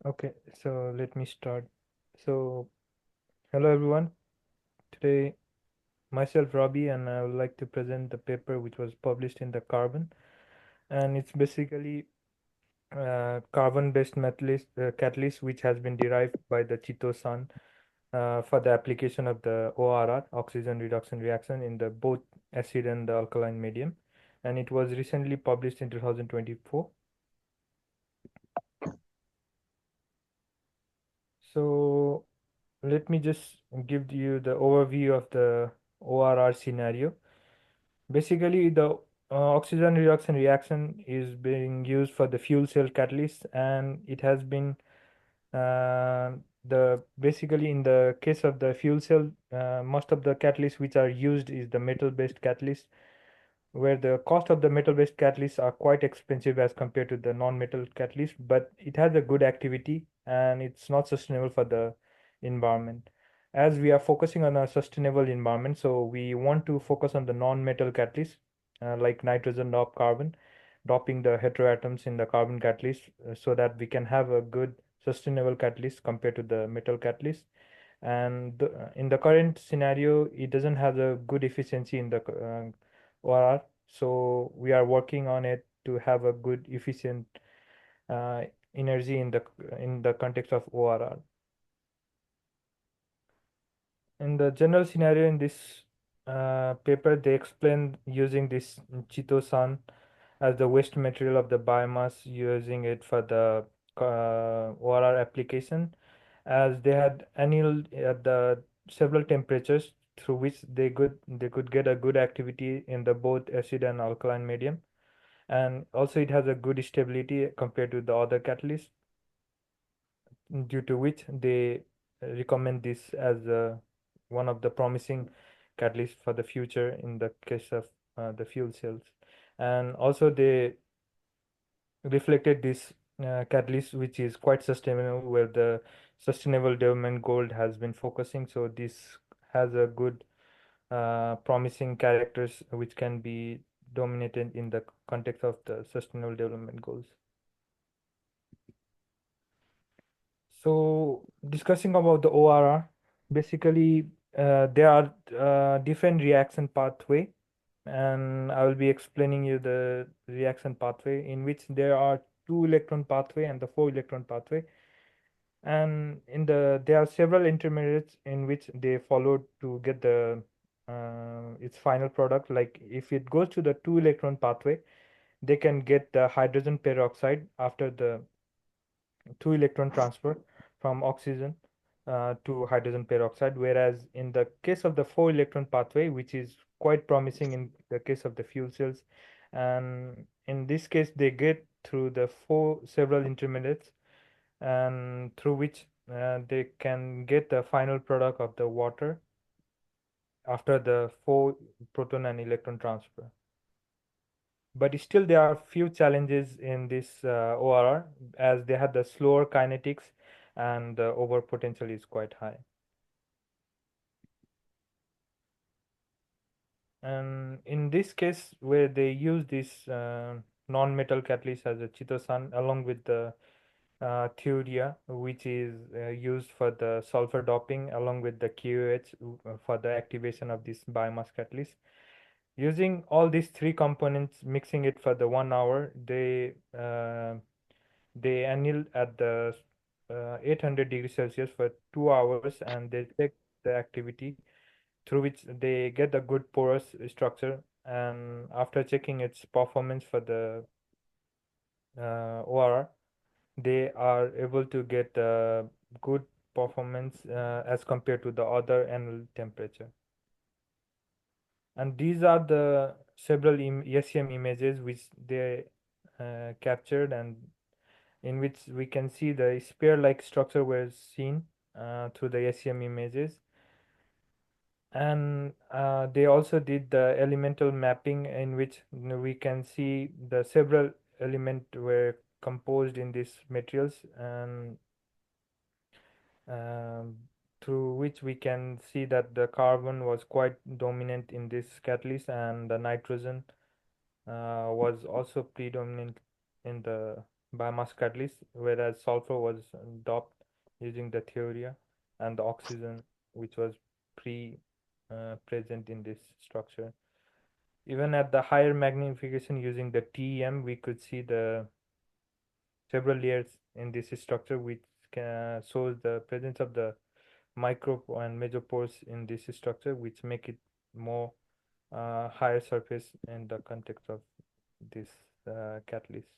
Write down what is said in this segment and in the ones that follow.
Okay, so let me start. So, hello everyone. Today, myself Robbie, and I would like to present the paper which was published in the Carbon, and it's basically carbon-based catalyst which has been derived by the Chitosan for the application of the ORR, oxygen reduction reaction, in the both acid and the alkaline medium, and it was recently published in 2024. So, let me just give you the overview of the ORR scenario. Basically, the oxygen reduction reaction is being used for the fuel cell catalyst, and it has been the basically in the case of the fuel cell, most of the catalysts which are used is the metal-based catalyst, where the cost of the metal-based catalysts are quite expensive as compared to the non-metal catalyst, but it has a good activity and it's not sustainable for the environment. As we are focusing on a sustainable environment, so we want to focus on the non-metal catalyst, like nitrogen doped carbon, doping the heteroatoms in the carbon catalyst, so that we can have a good sustainable catalyst compared to the metal catalyst. And in the current scenario, it doesn't have a good efficiency in the ORR. So we are working on it to have a good efficient uh, energy in the context of ORR. In the general scenario in this paper, they explain using this chitosan as the waste material of the biomass, using it for the ORR application, as they had annealed at the several temperatures through which they could get a good activity in the both acid and alkaline medium, and also it has a good stability compared to the other catalysts, due to which they recommend this as one of the promising catalysts for the future in the case of the fuel cells. And also they reflected this catalyst which is quite sustainable, where the sustainable development goal has been focusing. So this has a good promising characters which can be dominated in the context of the sustainable development goals. So discussing about the ORR, basically there are different reaction pathway, and I will be explaining you the reaction pathway in which there are two electron pathway and the four electron pathway, and in there are several intermediates in which they follow to get the its final product. Like if it goes to the two electron pathway, they can get the hydrogen peroxide after the two electron transfer from oxygen to hydrogen peroxide, whereas in the case of the four electron pathway, which is quite promising in the case of the fuel cells, and in this case they get through the four several intermediates, and through which they can get the final product of the water after the four proton and electron transfer. But still there are few challenges in this ORR, as they have the slower kinetics and the over potential is quite high. And in this case, where they use this non-metal catalyst as a chitosan along with the thuria, which is used for the sulfur doping along with the KOH for the activation of this biomass catalyst. Using all these three components, mixing it for the 1 hour, they anneal at the 800 degrees Celsius for 2 hours, and they check the activity, through which they get a good porous structure. And after checking its performance for the ORR, they are able to get good performance as compared to the other annual temperature. And these are the several SEM images which they captured, and in which we can see the spear-like structure was seen through the SEM images. And they also did the elemental mapping, in which we can see the several elements were composed in these materials, and um, through which we can see that the carbon was quite dominant in this catalyst, and the nitrogen was also predominant in the biomass catalyst, whereas sulfur was doped using the theoria, and the oxygen, which was present in this structure. Even at the higher magnification using the TEM, we could see the several layers in this structure, which shows the presence of the micro and major pores in this structure, which make it more higher surface in the context of this catalyst.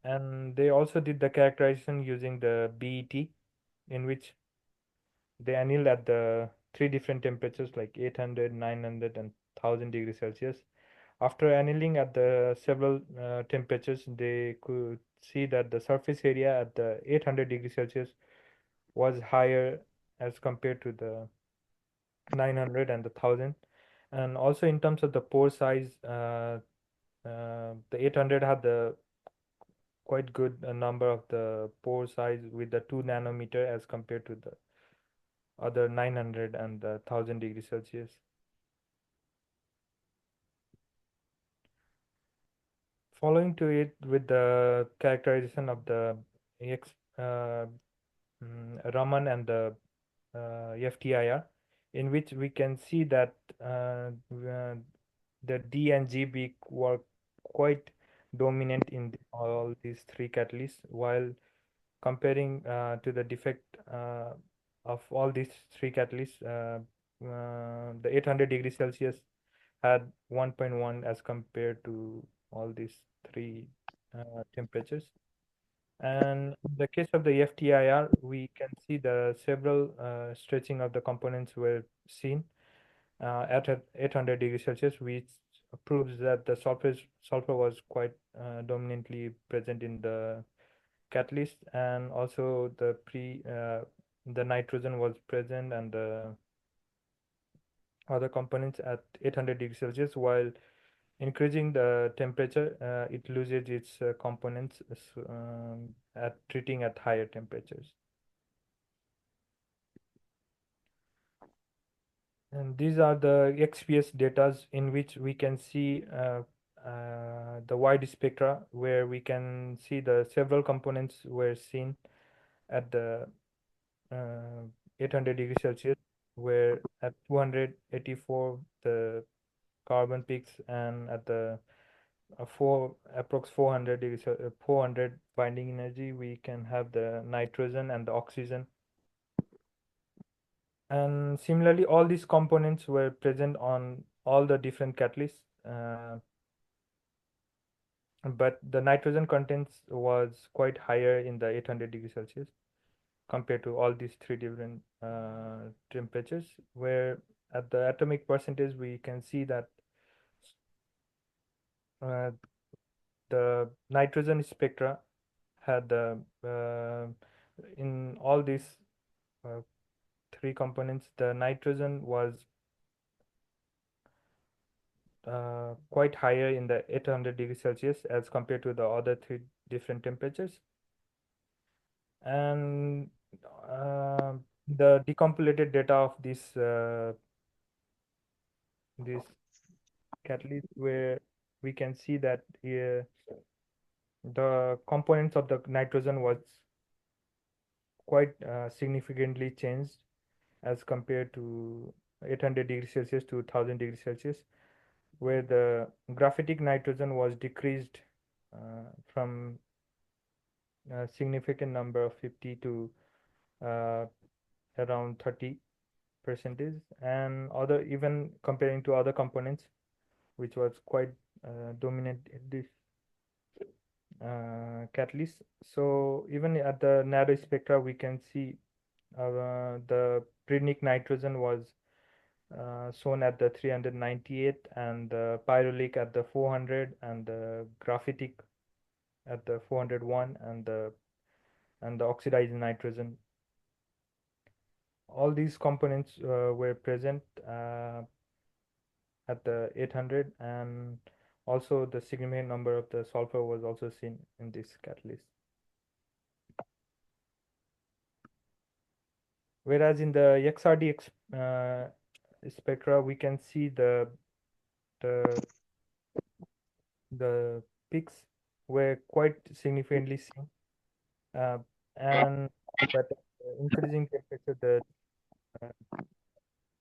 And they also did the characterization using the BET, in which they annealed at the three different temperatures like 800, 900, and 1000 degrees Celsius. After annealing at the several temperatures, they could see that the surface area at the 800 degrees Celsius was higher as compared to the 900 and the 1000. And also in terms of the pore size, the 800 had the quite good number of the pore size with the 2 nanometer as compared to the other 900 and the 1000 degrees Celsius. Following to it with the characterization of the ex, uh, Raman and the FTIR, in which we can see that the D and GB were quite dominant in all these three catalysts, while comparing to the defect of all these three catalysts, the 800 degrees Celsius had 1.1 as compared to all these three temperatures. And in the case of the FTIR, we can see the several stretching of the components were seen at 800 degrees Celsius, which proves that the sulfur was quite dominantly present in the catalyst, and also the nitrogen was present, and the other components at 800 degrees Celsius. While increasing the temperature, it loses its components at treating at higher temperatures. And these are the XPS data in which we can see the wide spectra, where we can see the several components were seen at the uh, 800 degrees Celsius, where at 284 the carbon peaks, and at the approx 400 degrees 400 binding energy, we can have the nitrogen and the oxygen. And similarly, all these components were present on all the different catalysts, but the nitrogen contents was quite higher in the 800 degrees Celsius compared to all these three different temperatures, where at the atomic percentage we can see that uh, the nitrogen spectra had in all these uh, three components, the nitrogen was quite higher in the 800 degrees Celsius as compared to the other three different temperatures. And uh, the decompolated data of this catalyst, where we can see that the components of the nitrogen was quite significantly changed as compared to 800 degrees Celsius to 1000 degrees Celsius, where the graphitic nitrogen was decreased from a significant number of 50 to uh, around 30 percentage, and other, even comparing to other components, which was quite dominant in this catalyst. So even at the narrow spectra, we can see the Bridnik nitrogen was shown at the 398, and the pyrolic at the 400, and the graphitic at the 401, and the oxidized nitrogen. All these components were present at the 800, and also the significant number of the sulfur was also seen in this catalyst. Whereas in the XRD spectra, we can see the the peaks were quite significantly seen, uh, and but increasing temperature, uh,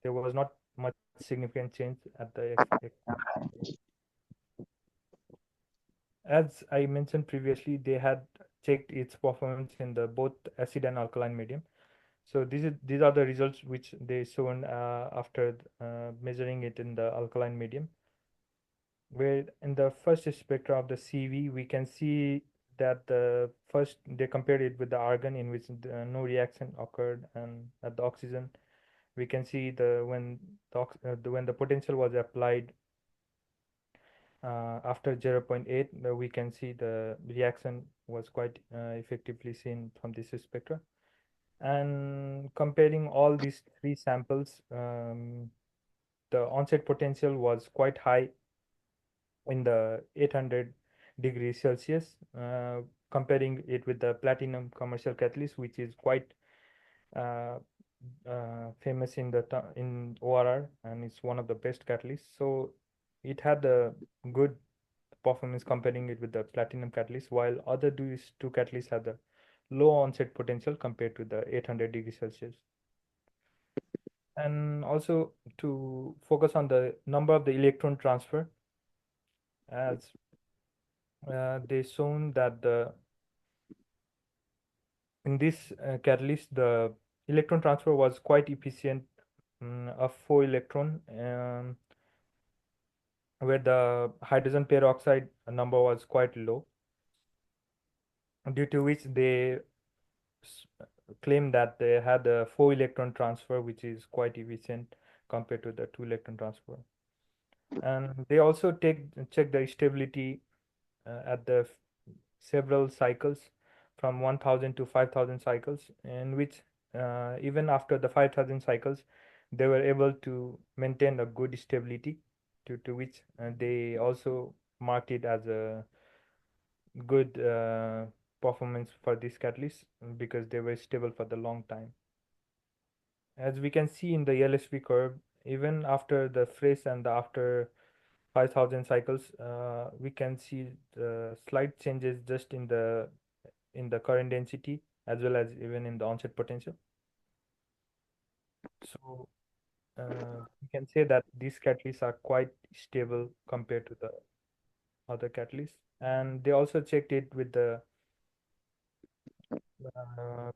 there was not much significant change at the as I mentioned previously, they had checked its performance in the both acid and alkaline medium. So these are the results which they shown after measuring it in the alkaline medium, where in the first spectra of the CV we can see that the first they compared it with the argon in which no reaction occurred, and at the oxygen we can see when the potential was applied after zero point 0.8, we can see the reaction was quite effectively seen from this spectra. And comparing all these three samples, the onset potential was quite high in the 800 degrees Celsius, comparing it with the platinum commercial catalyst, which is quite uh, famous in in ORR, and it's one of the best catalysts. So it had a good performance comparing it with the platinum catalyst, while other these two catalysts have the low onset potential compared to the 800 degrees Celsius. And also to focus on the number of the electron transfer, as they shown that in this catalyst the electron transfer was quite efficient, of 4 electron, where the hydrogen peroxide number was quite low, due to which they s- claim that they had a 4 electron transfer, which is quite efficient compared to the 2 electron transfer. And they also check the stability at the several cycles from 1000 to 5000 cycles, in which even after the 5000 cycles they were able to maintain a good stability, due to which they also marked it as a good performance for this catalyst, because they were stable for the long time. As we can see in the LSV curve, even after the fresh and the after 5000 cycles, we can see the slight changes just in the current density, as well as even in the onset potential. So we can say that these catalysts are quite stable compared to the other catalysts. And they also checked it with the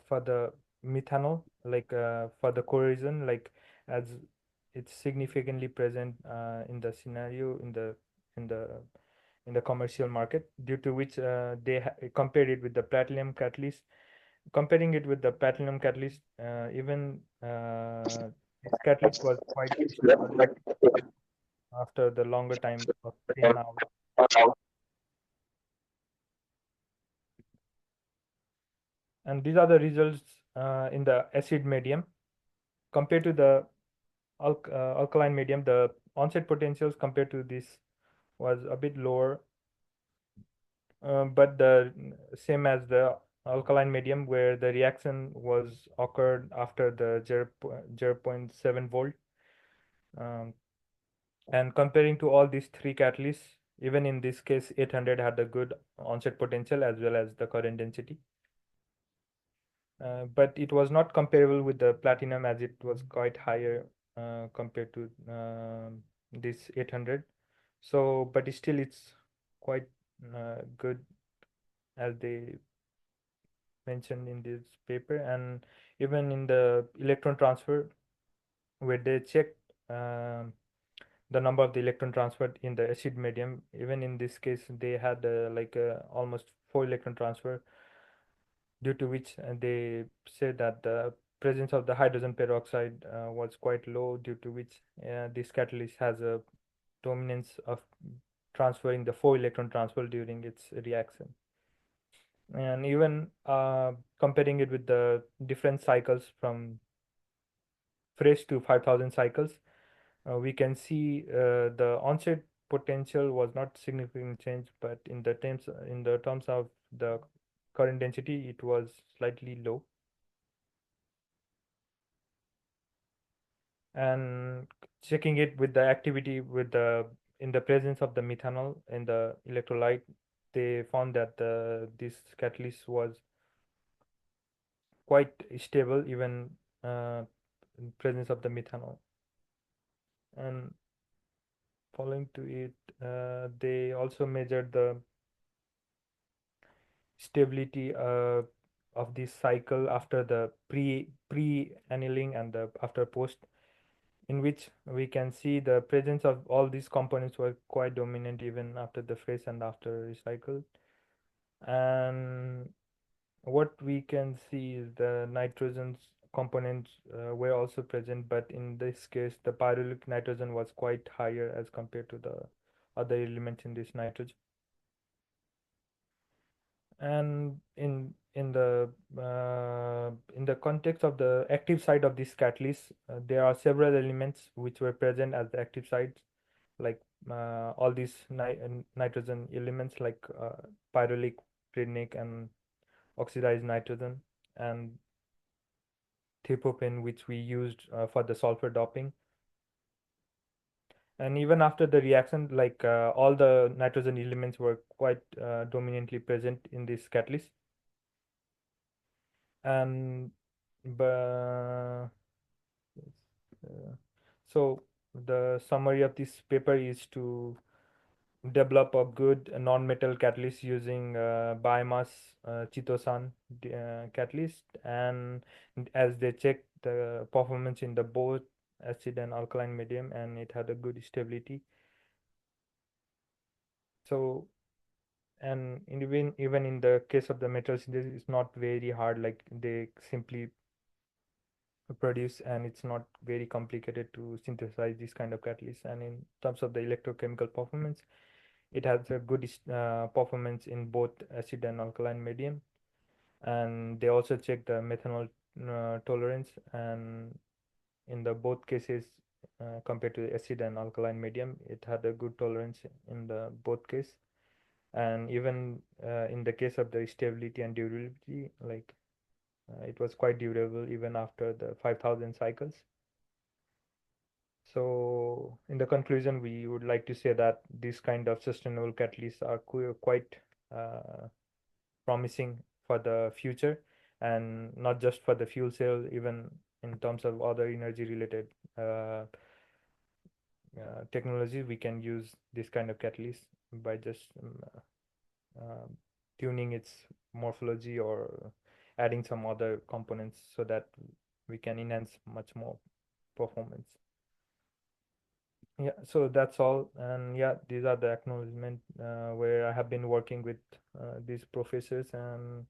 for the methanol, like for the corrosion, like as it's significantly present in the scenario in the in the commercial market, due to which they compared it with the platinum catalyst. Comparing it with the platinum catalyst, even this catalyst was quite stable after the longer time of 10 hours. And these are the results in the acid medium. Compared to the alkaline medium, the onset potentials compared to this was a bit lower, but the same as the alkaline medium, where the reaction was occurred after the 0.7 volt. Um, and comparing to all these three catalysts, even in this case, 800 had a good onset potential as well as the current density. But it was not comparable with the platinum, as it was quite higher compared to this 800. So, but still it's quite good, as they mentioned in this paper. And even in the electron transfer, where they checked the number of the electron transferred in the acid medium, even in this case they had like almost 4 electron transfer, due to which they said that the presence of the hydrogen peroxide was quite low, due to which this catalyst has a dominance of transferring the 4 electron transfer during its reaction. And even comparing it with the different cycles from fresh to 5000 cycles, we can see the onset potential was not significant change, but in the terms of the current density, it was slightly low. And checking it with the activity with the in the presence of the methanol in the electrolyte, they found that this catalyst was quite stable even in presence of the methanol. And following to it, they also measured the stability of this cycle after the pre annealing and the after post, in which we can see the presence of all these components were quite dominant even after the fresh and after recycle. And what we can see is the nitrogen components were also present, but in this case the pyrulic nitrogen was quite higher as compared to the other elements in this nitrogen. And in the context of the active side of this catalyst, there are several elements which were present as the active sites, like all these nitrogen elements like pyrulic, pyridinic, and oxidized nitrogen, and thiopropan, which we used for the sulfur doping. And even after the reaction, like all the nitrogen elements were quite dominantly present in this catalyst. And uh, so the summary of this paper is to develop a good non-metal catalyst using biomass Chitosan catalyst, and as they checked the performance in the both acid and alkaline medium, and it had a good stability. So, and even in the case of the metal synthesis, it's not very hard, like they simply produce, and it's not very complicated to synthesize this kind of catalyst. And in terms of the electrochemical performance, it has a good performance in both acid and alkaline medium. And they also check the methanol tolerance, and in the both cases, compared to the acid and alkaline medium, it had a good tolerance in the both case. And even in the case of the stability and durability, like it was quite durable even after the 5,000 cycles. So in the conclusion, we would like to say that these kind of sustainable catalysts are quite promising for the future, and not just for the fuel cell, even in terms of other energy related technology. We can use this kind of catalyst by just tuning its morphology or adding some other components so that we can enhance much more performance. Yeah, so that's all. And yeah, these are the acknowledgement where I have been working with these professors. And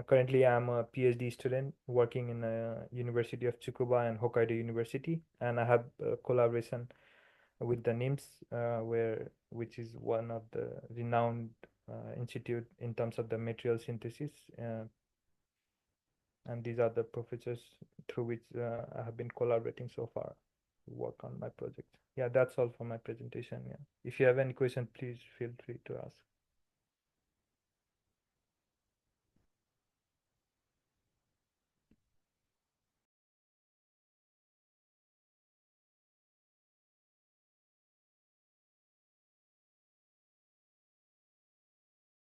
currently I'm a PhD student working in the University of Tsukuba and Hokkaido University, and I have a collaboration with the NIMS, which is one of the renowned institute in terms of the material synthesis. And these are the professors through which I have been collaborating so far to work on my project. Yeah, that's all for my presentation. Yeah. If you have any question, please feel free to ask.